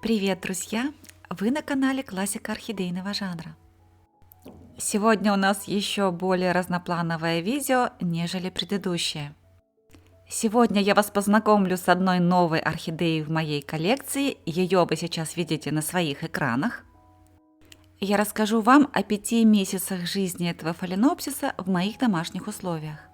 Привет, друзья! Вы на канале Классика орхидейного жанра. Сегодня у нас еще более разноплановое видео, нежели предыдущее. Сегодня я вас познакомлю с одной новой орхидеей в моей коллекции. Ее вы сейчас видите на своих экранах. Я расскажу вам о 5 месяцах жизни этого фаленопсиса в моих домашних условиях.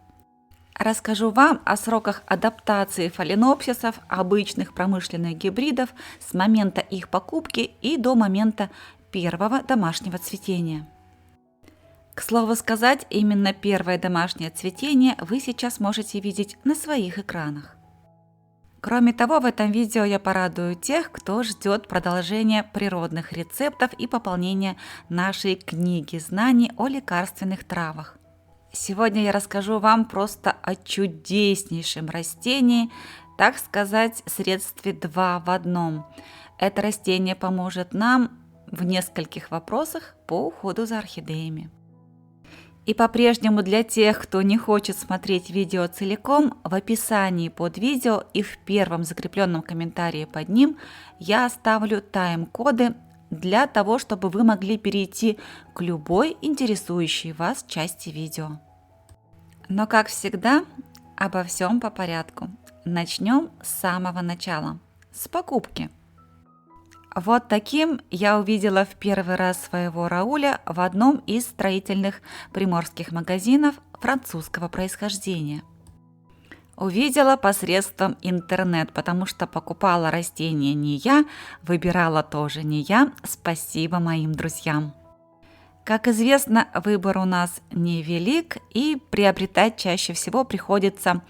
Расскажу вам о сроках адаптации фаленопсисов, обычных промышленных гибридов с момента их покупки и до момента первого домашнего цветения. К слову сказать, именно первое домашнее цветение вы сейчас можете видеть на своих экранах. Кроме того, в этом видео я порадую тех, кто ждет продолжения природных рецептов и пополнения нашей книги знаний о лекарственных травах. Сегодня я расскажу вам просто о чудеснейшем растении, так сказать, средстве 2 в одном. Это растение поможет нам в нескольких вопросах по уходу за орхидеями. И по-прежнему для тех, кто не хочет смотреть видео целиком, в описании под видео и в первом закрепленном комментарии под ним я оставлю тайм-коды для того, чтобы вы могли перейти к любой интересующей вас части видео. Но, как всегда, обо всем по порядку. Начнем с самого начала, с покупки. Вот таким я увидела в первый раз своего Рауля в одном из строительных приморских магазинов французского происхождения. Увидела посредством интернет, потому что покупала растение не я, выбирала тоже не я, спасибо моим друзьям. Как известно, выбор у нас невелик, и приобретать чаще всего приходится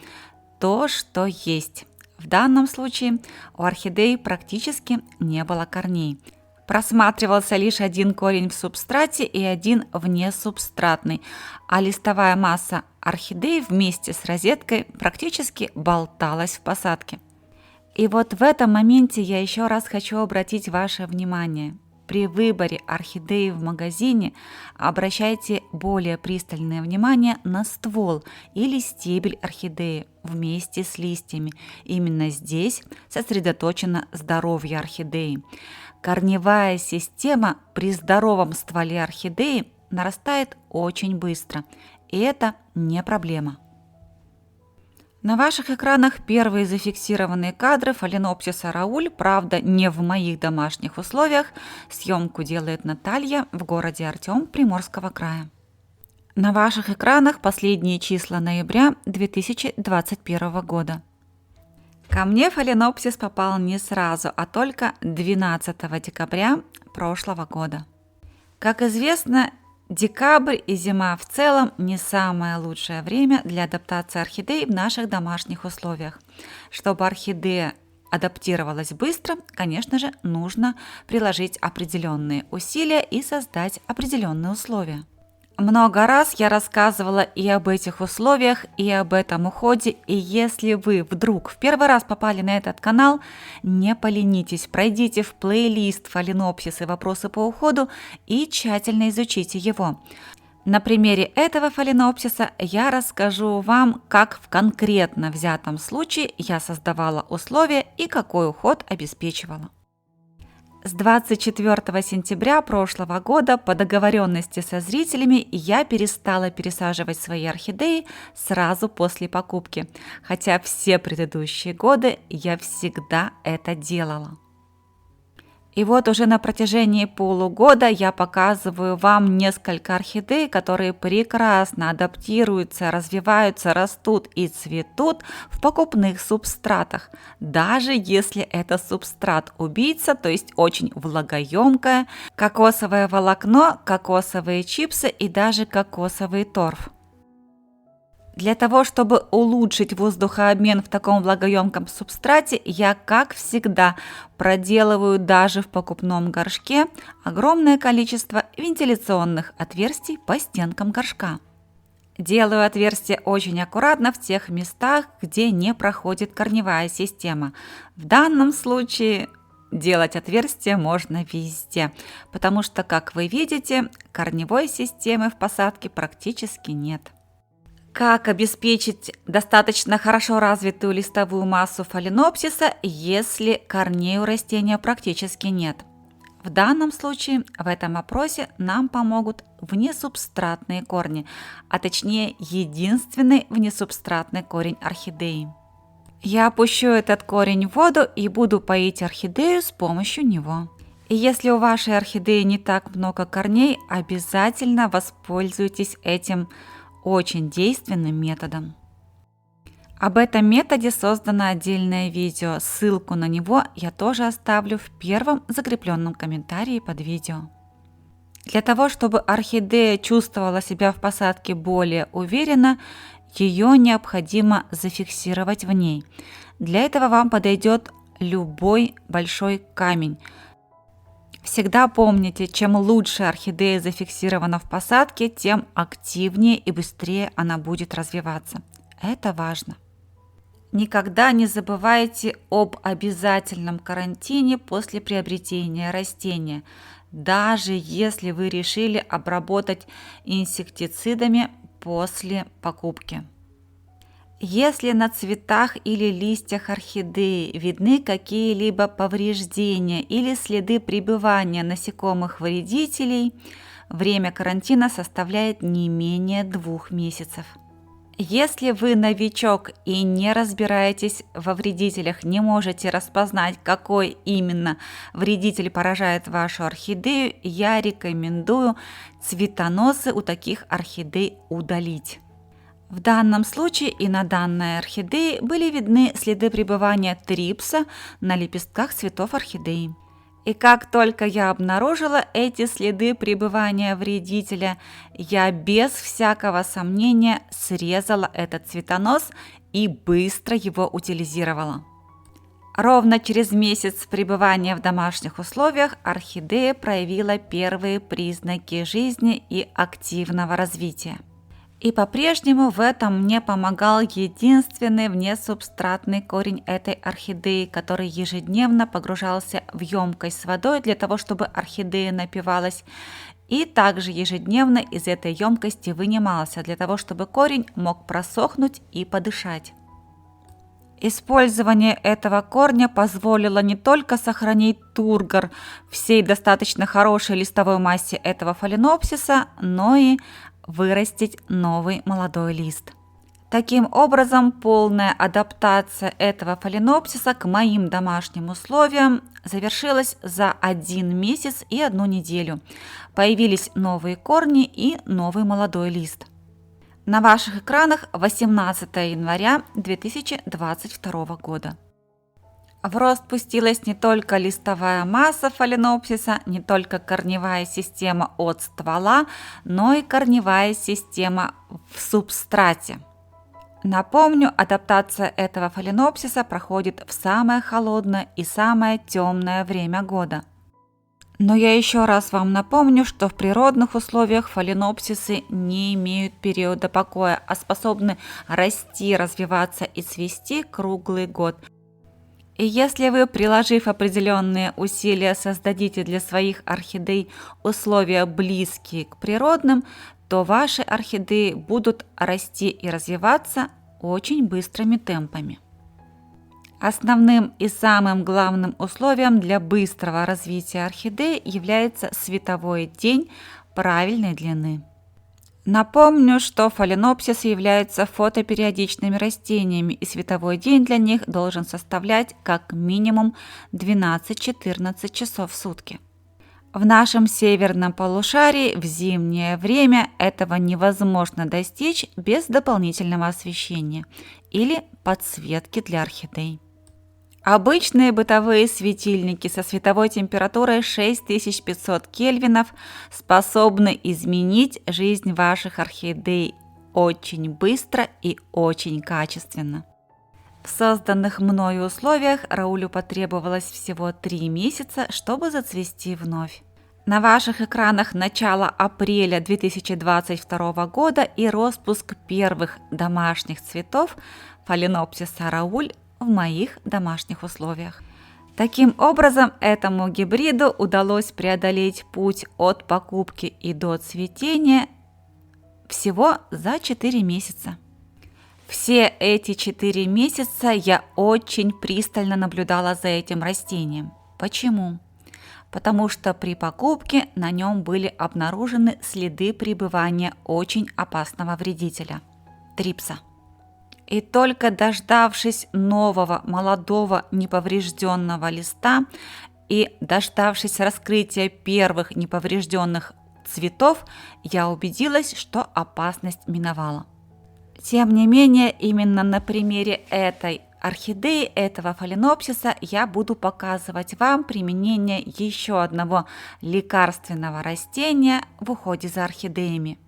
то, что есть. В данном случае у орхидей практически не было корней. Просматривался лишь один корень в субстрате и один внесубстратный, а листовая масса орхидей вместе с розеткой практически болталась в посадке. И вот в этом моменте я еще раз хочу обратить ваше внимание. При выборе орхидеи в магазине обращайте более пристальное внимание на ствол или стебель орхидеи вместе с листьями. Именно здесь сосредоточено здоровье орхидеи. Корневая система при здоровом стволе орхидеи нарастает очень быстро, и это не проблема. На ваших экранах первые зафиксированные кадры фаленопсиса Рауль, правда, не в моих домашних условиях. Съемку делает Наталья в городе Артем Приморского края. На ваших экранах последние числа ноября 2021 года. Ко мне фаленопсис попал не сразу, а только 12 декабря прошлого года. Как известно, декабрь и зима в целом не самое лучшее время для адаптации орхидей в наших домашних условиях. Чтобы орхидея адаптировалась быстро, конечно же, нужно приложить определенные усилия и создать определенные условия. Много раз я рассказывала и об этих условиях, и об этом уходе, и если вы вдруг в первый раз попали на этот канал, не поленитесь, пройдите в плейлист «Фаленопсис и вопросы по уходу» и тщательно изучите его. На примере этого фаленопсиса я расскажу вам, как в конкретно взятом случае я создавала условия и какой уход обеспечивала. С 24 сентября прошлого года по договоренности со зрителями я перестала пересаживать свои орхидеи сразу после покупки, хотя все предыдущие годы я всегда это делала. И вот уже на протяжении полугода я показываю вам несколько орхидей, которые прекрасно адаптируются, развиваются, растут и цветут в покупных субстратах, даже если это субстрат-убийца, то есть очень влагоемкое, кокосовое волокно, кокосовые чипсы и даже кокосовый торф. Для того, чтобы улучшить воздухообмен в таком влагоемком субстрате, я, как всегда, проделываю даже в покупном горшке огромное количество вентиляционных отверстий по стенкам горшка. Делаю отверстия очень аккуратно в тех местах, где не проходит корневая система. В данном случае делать отверстия можно везде, потому что, как вы видите, корневой системы в посадке практически нет. Как обеспечить достаточно хорошо развитую листовую массу фаленопсиса, если корней у растения практически нет? В данном случае в этом вопросе нам помогут внесубстратные корни, а точнее единственный внесубстратный корень орхидеи. Я опущу этот корень в воду и буду поить орхидею с помощью него. И если у вашей орхидеи не так много корней, обязательно воспользуйтесь этим очень действенным методом. Об этом методе создано отдельное видео, ссылку на него я тоже оставлю в первом закрепленном комментарии под видео. Для того, чтобы орхидея чувствовала себя в посадке более уверенно, ее необходимо зафиксировать в ней. Для этого вам подойдет любой большой камень. Всегда помните, чем лучше орхидея зафиксирована в посадке, тем активнее и быстрее она будет развиваться. Это важно. Никогда не забывайте об обязательном карантине после приобретения растения, даже если вы решили обработать инсектицидами после покупки. Если на цветах или листьях орхидеи видны какие-либо повреждения или следы пребывания насекомых-вредителей, время карантина составляет не менее 2 месяцев. Если вы новичок и не разбираетесь во вредителях, не можете распознать, какой именно вредитель поражает вашу орхидею, я рекомендую цветоносы у таких орхидей удалить. В данном случае и на данной орхидее были видны следы пребывания трипса на лепестках цветов орхидеи. И как только я обнаружила эти следы пребывания вредителя, я без всякого сомнения срезала этот цветонос и быстро его утилизировала. Ровно через месяц пребывания в домашних условиях орхидея проявила первые признаки жизни и активного развития. И по-прежнему в этом мне помогал единственный внесубстратный корень этой орхидеи, который ежедневно погружался в емкость с водой для того, чтобы орхидея напивалась, и также ежедневно из этой емкости вынимался для того, чтобы корень мог просохнуть и подышать. Использование этого корня позволило не только сохранить тургор всей достаточно хорошей листовой массе этого фаленопсиса, но и вырастить новый молодой лист. Таким образом, полная адаптация этого фаленопсиса к моим домашним условиям завершилась за 1 месяц и 1 неделю. Появились новые корни и новый молодой лист. На ваших экранах 18 января 2022 года. В рост пустилась не только листовая масса фаленопсиса, не только корневая система от ствола, но и корневая система в субстрате. Напомню, адаптация этого фаленопсиса проходит в самое холодное и самое темное время года. Но я еще раз вам напомню, что в природных условиях фаленопсисы не имеют периода покоя, а способны расти, развиваться и цвести круглый год. И если вы, приложив определенные усилия, создадите для своих орхидей условия близкие к природным, то ваши орхидеи будут расти и развиваться очень быстрыми темпами. Основным и самым главным условием для быстрого развития орхидеи является световой день правильной длины. Напомню, что фаленопсисы являются фотопериодичными растениями, и световой день для них должен составлять как минимум 12-14 часов в сутки. В нашем северном полушарии в зимнее время этого невозможно достичь без дополнительного освещения или подсветки для орхидей. Обычные бытовые светильники со световой температурой 6500 кельвинов способны изменить жизнь ваших орхидей очень быстро и очень качественно. В созданных мною условиях Раулю потребовалось всего 3 месяца, чтобы зацвести вновь. На ваших экранах начало апреля 2022 года и распуск первых домашних цветов фаленопсиса Рауль в моих домашних условиях. Таким образом, этому гибриду удалось преодолеть путь от покупки и до цветения всего за 4 месяца. Все эти 4 месяца я очень пристально наблюдала за этим растением. Почему? Потому что при покупке на нем были обнаружены следы пребывания очень опасного вредителя – трипса. И только дождавшись нового, молодого, неповрежденного листа и дождавшись раскрытия первых неповрежденных цветов, я убедилась, что опасность миновала. Тем не менее, именно на примере этой орхидеи, этого фаленопсиса, я буду показывать вам применение еще одного лекарственного растения в уходе за орхидеями.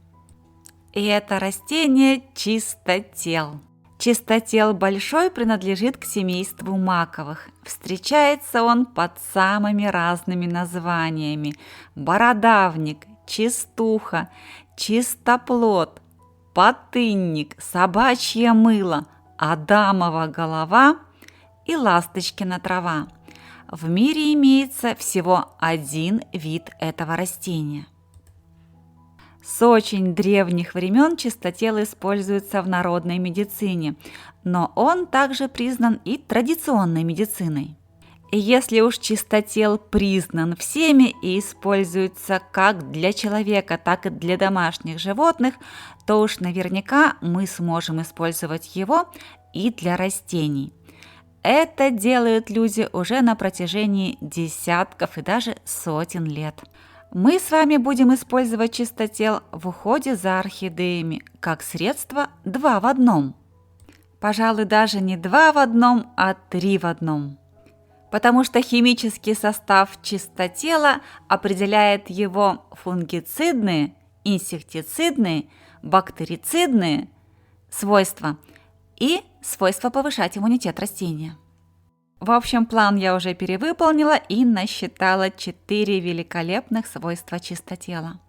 И это растение чистотел. Чистотел большой принадлежит к семейству маковых. Встречается он под самыми разными названиями: бородавник, чистуха, чистоплод, потынник, собачье мыло, адамова голова и ласточкина трава. В мире имеется всего один вид этого растения. С очень древних времен чистотел используется в народной медицине, но он также признан и традиционной медициной. И если уж чистотел признан всеми и используется как для человека, так и для домашних животных, то уж наверняка мы сможем использовать его и для растений. Это делают люди уже на протяжении десятков и даже сотен лет. Мы с вами будем использовать чистотел в уходе за орхидеями как средство 2 в 1. Пожалуй, даже не 2 в 1, а 3 в 1. Потому что химический состав чистотела определяет его фунгицидные, инсектицидные, бактерицидные свойства и свойства повышать иммунитет растения. В общем, план я уже перевыполнила и насчитала 4 великолепных свойства чистотела.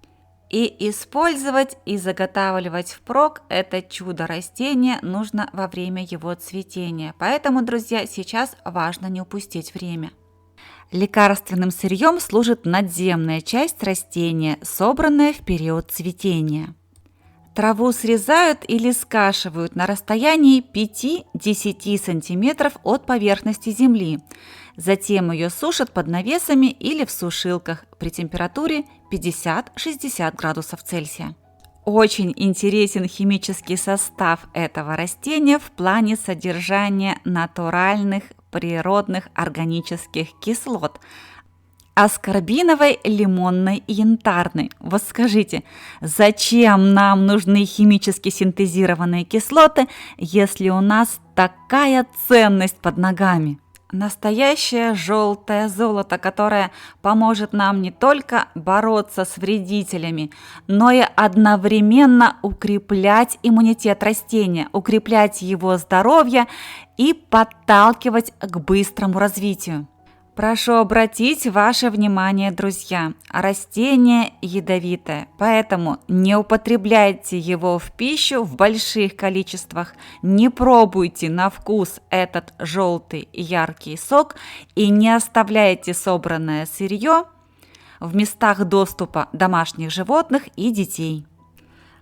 И использовать и заготавливать впрок это чудо растения нужно во время его цветения. Поэтому, друзья, сейчас важно не упустить время. Лекарственным сырьем служит надземная часть растения, собранная в период цветения. Траву срезают или скашивают на расстоянии 5-10 см от поверхности земли. Затем ее сушат под навесами или в сушилках при температуре 50-60 градусов Цельсия. Очень интересен химический состав этого растения в плане содержания натуральных природных органических кислот – аскорбиновой, лимонной и янтарной. Вот скажите, зачем нам нужны химически синтезированные кислоты, если у нас такая ценность под ногами? Настоящее желтое золото, которое поможет нам не только бороться с вредителями, но и одновременно укреплять иммунитет растения, укреплять его здоровье и подталкивать к быстрому развитию. Прошу обратить ваше внимание, друзья, растение ядовитое, поэтому не употребляйте его в пищу в больших количествах, не пробуйте на вкус этот желтый яркий сок и не оставляйте собранное сырье в местах доступа домашних животных и детей.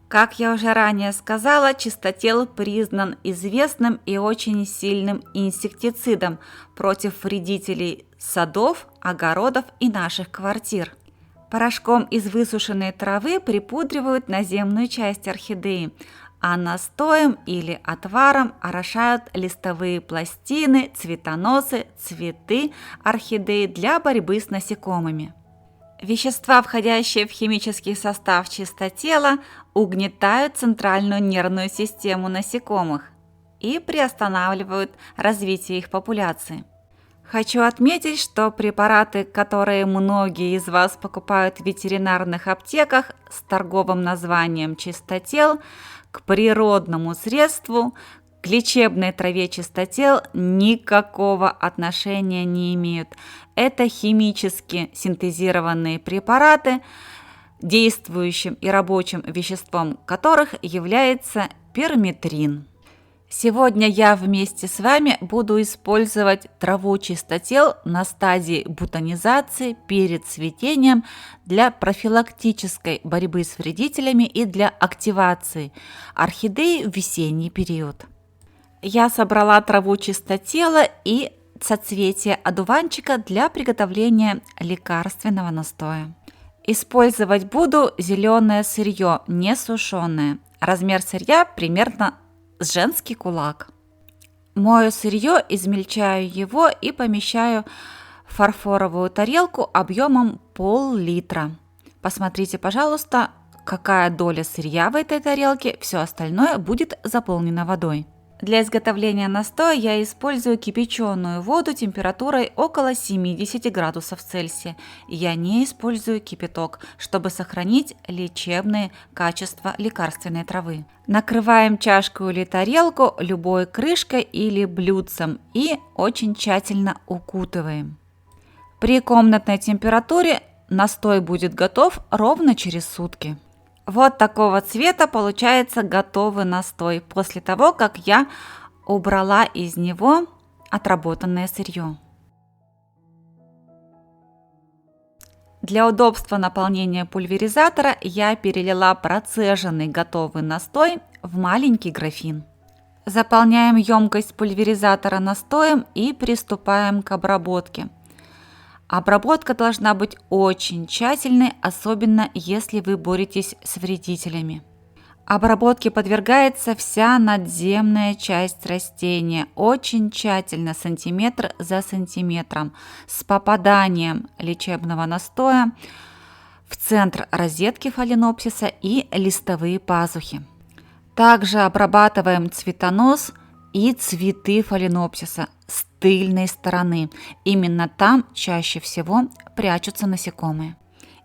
Как я уже ранее сказала, чистотел признан известным и очень сильным инсектицидом против вредителей садов, огородов и наших квартир. Порошком из высушенной травы припудривают наземную часть орхидеи, а настоем или отваром орошают листовые пластины, цветоносы, цветы орхидеи для борьбы с насекомыми. Вещества, входящие в химический состав чистотела, угнетают центральную нервную систему насекомых и приостанавливают развитие их популяции. Хочу отметить, что препараты, которые многие из вас покупают в ветеринарных аптеках с торговым названием чистотел, к природному средству, к лечебной траве чистотел никакого отношения не имеют. Это химически синтезированные препараты, действующим и рабочим веществом которых является перметрин. Сегодня я вместе с вами буду использовать траву чистотел на стадии бутонизации перед цветением для профилактической борьбы с вредителями и для активации орхидеи в весенний период. Я собрала траву чистотела и соцветие одуванчика для приготовления лекарственного настоя. Использовать буду зеленое сырье, не сушеное. Размер сырья примерно с женский кулак. Мою сырье, измельчаю его и помещаю в фарфоровую тарелку объемом пол-литра. Посмотрите, пожалуйста, какая доля сырья в этой тарелке, все остальное будет заполнено водой. Для изготовления настоя я использую кипяченую воду температурой около 70 градусов Цельсия. Я не использую кипяток, чтобы сохранить лечебные качества лекарственной травы. Накрываем чашку или тарелку любой крышкой или блюдцем и очень тщательно укутываем. При комнатной температуре настой будет готов ровно через сутки. Вот такого цвета получается готовый настой после того, как я убрала из него отработанное сырье. Для удобства наполнения пульверизатора я перелила процеженный готовый настой в маленький графин. Заполняем емкость пульверизатора настоем и приступаем к обработке. Обработка должна быть очень тщательной, особенно если вы боретесь с вредителями. Обработке подвергается вся надземная часть растения, очень тщательно, сантиметр за сантиметром, с попаданием лечебного настоя в центр розетки фаленопсиса и листовые пазухи. Также обрабатываем цветонос и цветы фаленопсиса с тыльной стороны. Именно там чаще всего прячутся насекомые.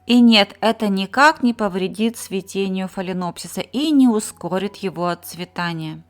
И нет, это никак не повредит цветению фаленопсиса и не ускорит его отцветание.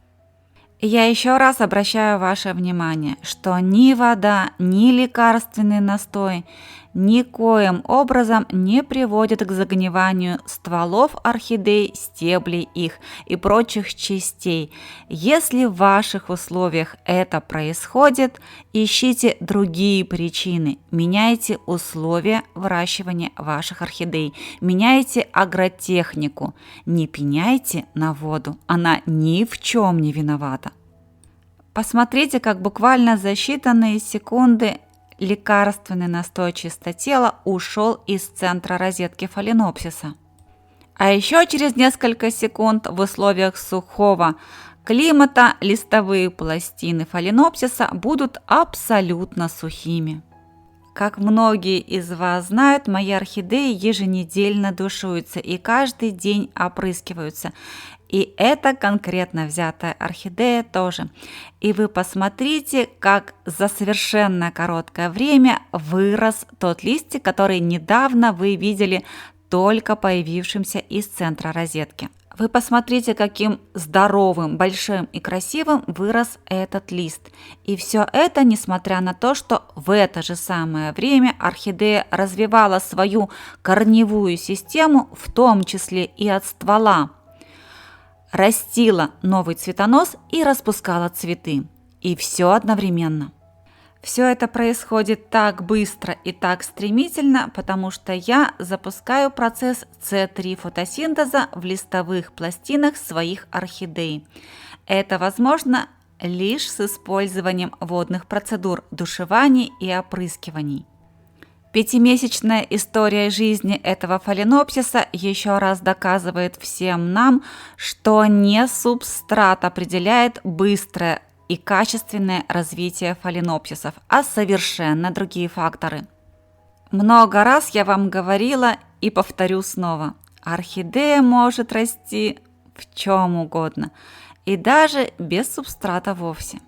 Я еще раз обращаю ваше внимание, что ни вода, ни лекарственный настой никоим образом не приводят к загниванию стволов орхидей, стеблей их и прочих частей. Если в ваших условиях это происходит, ищите другие причины, меняйте условия выращивания ваших орхидей, меняйте агротехнику, не пеняйте на воду, она ни в чем не виновата. Посмотрите, как буквально за считанные секунды лекарственный настой чистотела ушел из центра розетки фаленопсиса. А еще через несколько секунд в условиях сухого климата листовые пластины фаленопсиса будут абсолютно сухими. Как многие из вас знают, мои орхидеи еженедельно душуются и каждый день опрыскиваются. И это конкретно взятая орхидея тоже. И вы посмотрите, как за совершенно короткое время вырос тот листик, который недавно вы видели только появившимся из центра розетки. Вы посмотрите, каким здоровым, большим и красивым вырос этот лист. И все это несмотря на то, что в это же самое время орхидея развивала свою корневую систему, в том числе и от ствола, растила новый цветонос и распускала цветы. И все одновременно. Все это происходит так быстро и так стремительно, потому что я запускаю процесс С3 фотосинтеза в листовых пластинах своих орхидей. Это возможно лишь с использованием водных процедур душеваний и опрыскиваний. Пятимесячная история жизни этого фаленопсиса еще раз доказывает всем нам, что не субстрат определяет быстрое и качественное развитие фаленопсисов, а совершенно другие факторы. Много раз я вам говорила и повторю снова. Орхидея может расти в чем угодно, и даже без субстрата вовсе.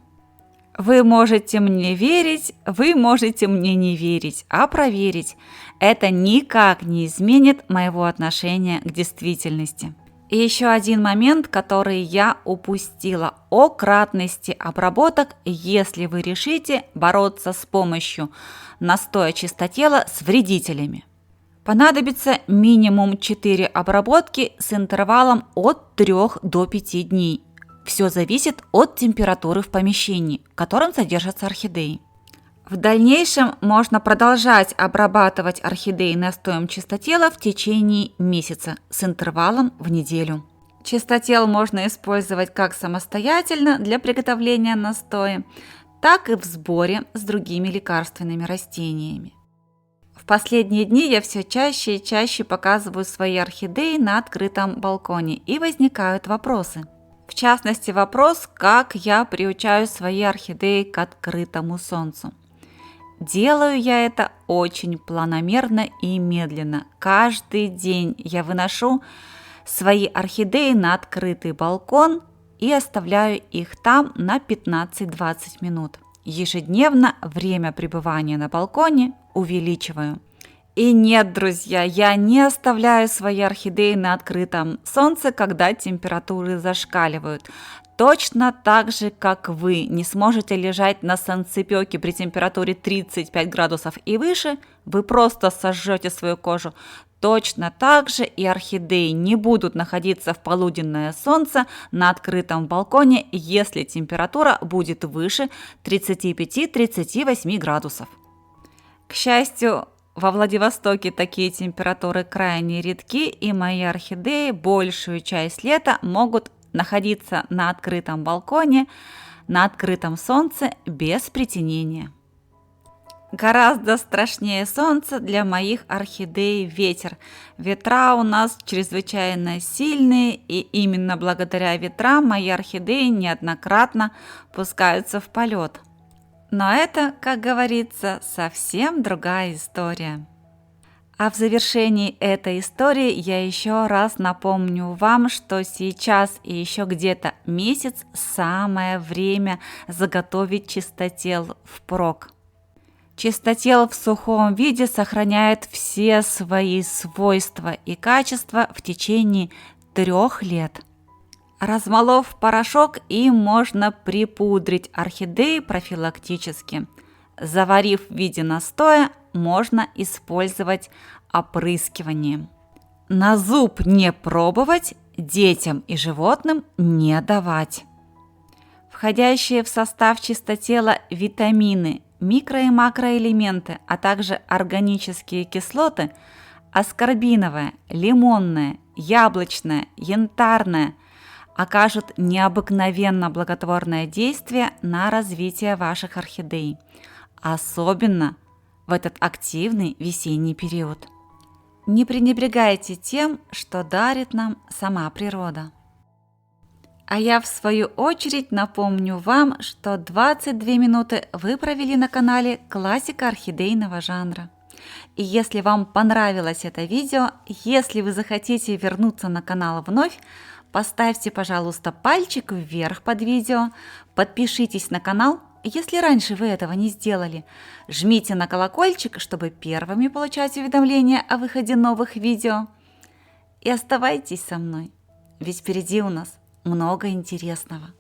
Вы можете мне верить, вы можете мне не верить, а проверить. Это никак не изменит моего отношения к действительности. И еще один момент, который я упустила, о кратности обработок, если вы решите бороться с помощью настоя чистотела с вредителями. Понадобится минимум 4 обработки с интервалом от 3 до 5 дней. Все зависит от температуры в помещении, в котором содержатся орхидеи. В дальнейшем можно продолжать обрабатывать орхидеи настоем чистотела в течение месяца с интервалом в неделю. Чистотел можно использовать как самостоятельно для приготовления настоя, так и в сборе с другими лекарственными растениями. В последние дни я все чаще и чаще показываю свои орхидеи на открытом балконе, и возникают вопросы. В частности, вопрос, как я приучаю свои орхидеи к открытому солнцу. Делаю я это очень планомерно и медленно. Каждый день я выношу свои орхидеи на открытый балкон и оставляю их там на 15-20 минут. Ежедневно время пребывания на балконе увеличиваю. И нет, друзья, я не оставляю свои орхидеи на открытом солнце, когда температуры зашкаливают. Точно так же, как вы не сможете лежать на солнцепёке при температуре 35 градусов и выше, вы просто сожжете свою кожу. Точно так же и орхидеи не будут находиться в полуденное солнце на открытом балконе, если температура будет выше 35-38 градусов. К счастью, во Владивостоке такие температуры крайне редки, и мои орхидеи большую часть лета могут находиться на открытом балконе, на открытом солнце без притенения. Гораздо страшнее солнца для моих орхидей ветер. Ветра у нас чрезвычайно сильные, и именно благодаря ветрам мои орхидеи неоднократно пускаются в полет. Но это, как говорится, совсем другая история. А в завершении этой истории я еще раз напомню вам, что сейчас и еще где-то месяц самое время заготовить чистотел впрок. Чистотел в сухом виде сохраняет все свои свойства и качества в течение 3 лет. Размолов порошок, им можно припудрить орхидеи профилактически. Заварив в виде настоя, можно использовать опрыскивание. На зуб не пробовать, детям и животным не давать. Входящие в состав чистотела витамины, микро- и макроэлементы, а также органические кислоты – аскорбиновая, лимонная, яблочная, янтарная – окажут необыкновенно благотворное действие на развитие ваших орхидей, особенно в этот активный весенний период. Не пренебрегайте тем, что дарит нам сама природа. А я в свою очередь напомню вам, что 22 минуты вы провели на канале «Классика орхидейного жанра». И если вам понравилось это видео, если вы захотите вернуться на канал вновь, поставьте, пожалуйста, пальчик вверх под видео, подпишитесь на канал, если раньше вы этого не сделали, жмите на колокольчик, чтобы первыми получать уведомления о выходе новых видео. И оставайтесь со мной, ведь впереди у нас много интересного.